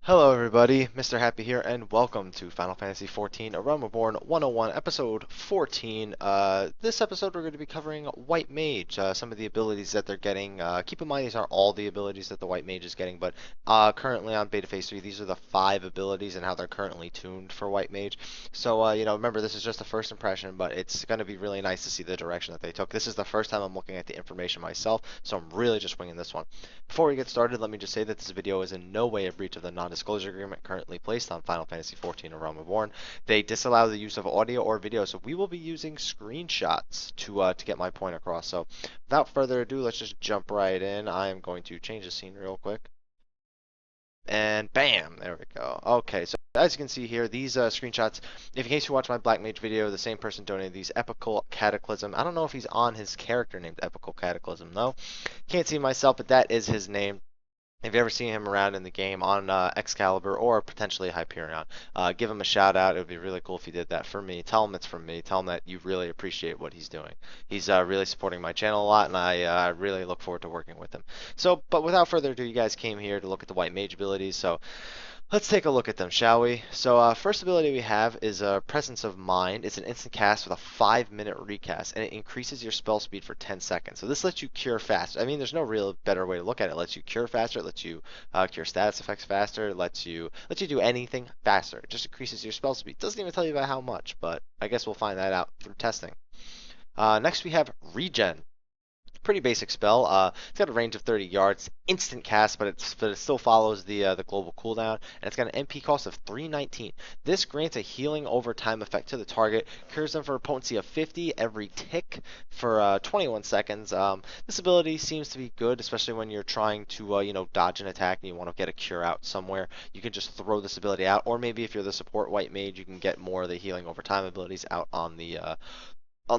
Hello everybody, Mr. Happy here, and welcome to Final Fantasy XIV A Realm Reborn 101, episode 14. This episode we're going to be covering White Mage, some of the abilities that they're getting. Keep in mind these aren't all the abilities that the White Mage is getting, but currently on Beta Phase 3, these are the 5 abilities and how they're currently tuned for White Mage. So, remember this is just a first impression, but it's going to be really nice to see the direction that they took. This is the first time I'm looking at the information myself, so I'm really just winging this one. Before we get started, let me just say that this video is in no way a breach of the non-disclosure agreement currently placed on Final Fantasy XIV A Realm Reborn. They disallow the use of audio or video, so we will be using screenshots to get my point across. So without further ado, let's just jump right in. I am going to change the scene real quick. And bam, there we go. Okay, so as you can see here, these screenshots, if in case you watch my Black Mage video, the same person donated these. Epical Cataclysm. I don't know if he's on his character named Epical Cataclysm, though. Can't see myself, but that is his name. If you ever seen him around in the game on Excalibur or potentially Hyperion, give him a shout out. It would be really cool if you did that for me. Tell him it's from me. Tell him that you really appreciate what he's doing. He's really supporting my channel a lot, and I really look forward to working with him. So, but without further ado, you guys came here to look at the White Mage abilities. So let's take a look at them, shall we? So first ability we have is Presence of Mind. It's an instant cast with a 5-minute recast, and it increases your spell speed for 10 seconds. So this lets you cure faster. I mean, there's no real better way to look at it. It lets you cure faster. It lets you cure status effects faster. It lets you do anything faster. It just increases your spell speed. Doesn't even tell you about how much, but I guess we'll find that out through testing. Next we have Regen. Pretty basic spell. It's got a range of 30 yards, instant cast, but it still follows the global cooldown, and it's got an MP cost of 319. This grants a healing over time effect to the target, cures them for a potency of 50 every tick for 21 seconds. This ability seems to be good, especially when you're trying to dodge an attack and you want to get a cure out somewhere. You can just throw this ability out, or maybe if you're the support White Mage, you can get more of the healing over time abilities out on the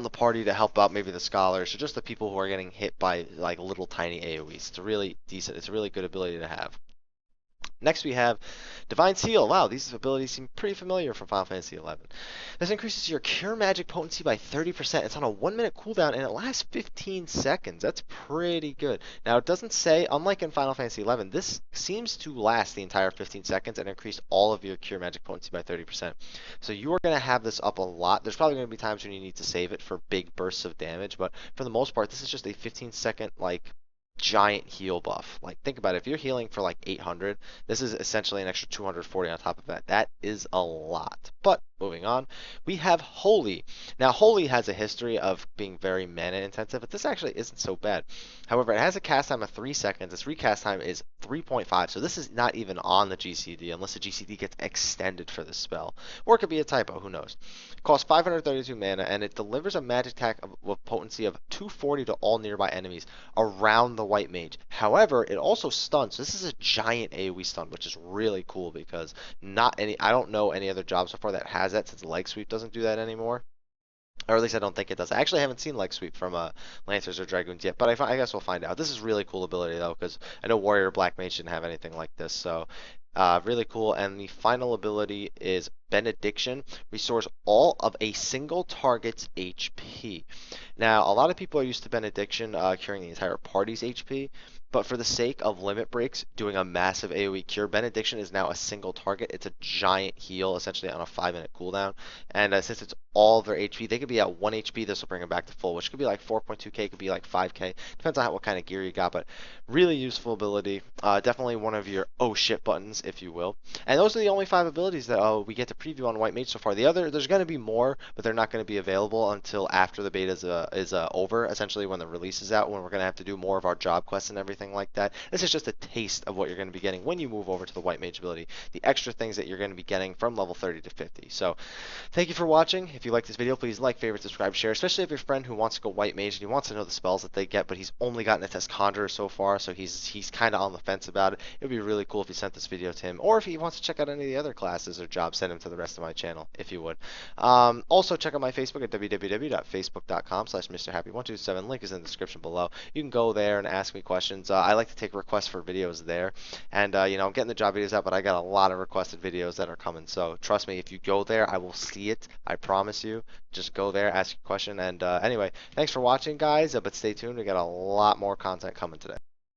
party to help out maybe the scholars or just the people who are getting hit by like little tiny AoEs. It's a really decent, it's a really good ability to have. Next we have Divine Seal. Wow, these abilities seem pretty familiar from Final Fantasy XI. This increases your Cure Magic potency by 30%. It's on a 1-minute cooldown and it lasts 15 seconds. That's pretty good. Now it doesn't say, unlike in Final Fantasy XI, this seems to last the entire 15 seconds and increase all of your Cure Magic potency by 30%. So you are going to have this up a lot. There's probably going to be times when you need to save it for big bursts of damage, but for the most part, this is just a 15-second like giant heal buff. Like, think about it. If you're healing for like 800, this is essentially an extra 240 on top of that. That is a lot. But moving on, we have Holy. Now, Holy has a history of being very mana intensive, but this actually isn't so bad. However, it has a cast time of 3 seconds. Its recast time is 3.5, so this is not even on the GCD unless the GCD gets extended for this spell. Or it could be a typo, who knows. It costs 532 mana, and it delivers a magic attack with potency of 240 to all nearby enemies around the White Mage. However, it also stuns. So this is a giant AoE stun, which is really cool because I don't know any other job so far that has that, since Leg Sweep doesn't do that anymore. Or at least I don't think it does. I actually haven't seen Leg Sweep from Lancers or Dragoons yet, but I guess we'll find out. This is really cool ability though, because I know Warrior Black Mage didn't have anything like this, so really cool. And the final ability is Benediction. Restores all of a single target's HP. Now, a lot of people are used to Benediction curing the entire party's HP, but for the sake of limit breaks, doing a massive AoE cure, Benediction is now a single target. It's a giant heal, essentially on a 5-minute cooldown. And since it's all of their HP, they could be at 1 HP. This will bring them back to full, which could be like 4.2k, could be like 5k. Depends on what kind of gear you got, but really useful ability. Definitely one of your oh shit buttons, if you will. And those are the only 5 abilities that we get to preview on White Mage so far. There's going to be more, but they're not going to be available until after the beta is over, essentially when the release is out, when we're going to have to do more of our job quests and everything like that. This is just a taste of what you're going to be getting when you move over to the White Mage ability, the extra things that you're going to be getting from level 30 to 50. So thank you for watching. If you like this video, please like, favorite, subscribe, share, especially if your friend who wants to go White Mage and he wants to know the spells that they get, but he's only gotten it as Conjurer so far, so he's kind of on the fence about it. It would be really cool if you sent this video to him, or if he wants to check out any of the other classes or jobs, send him to the rest of my channel, if you would. Also, check out my Facebook at www.facebook.com/MrHappy127. Link is in the description below. You can go there and ask me questions. I like to take requests for videos there, and I'm getting the job videos out, but I got a lot of requested videos that are coming, so trust me, if you go there, I will see it. I promise you. Just go there, ask your question, and anyway, thanks for watching, guys, but stay tuned. We got a lot more content coming today.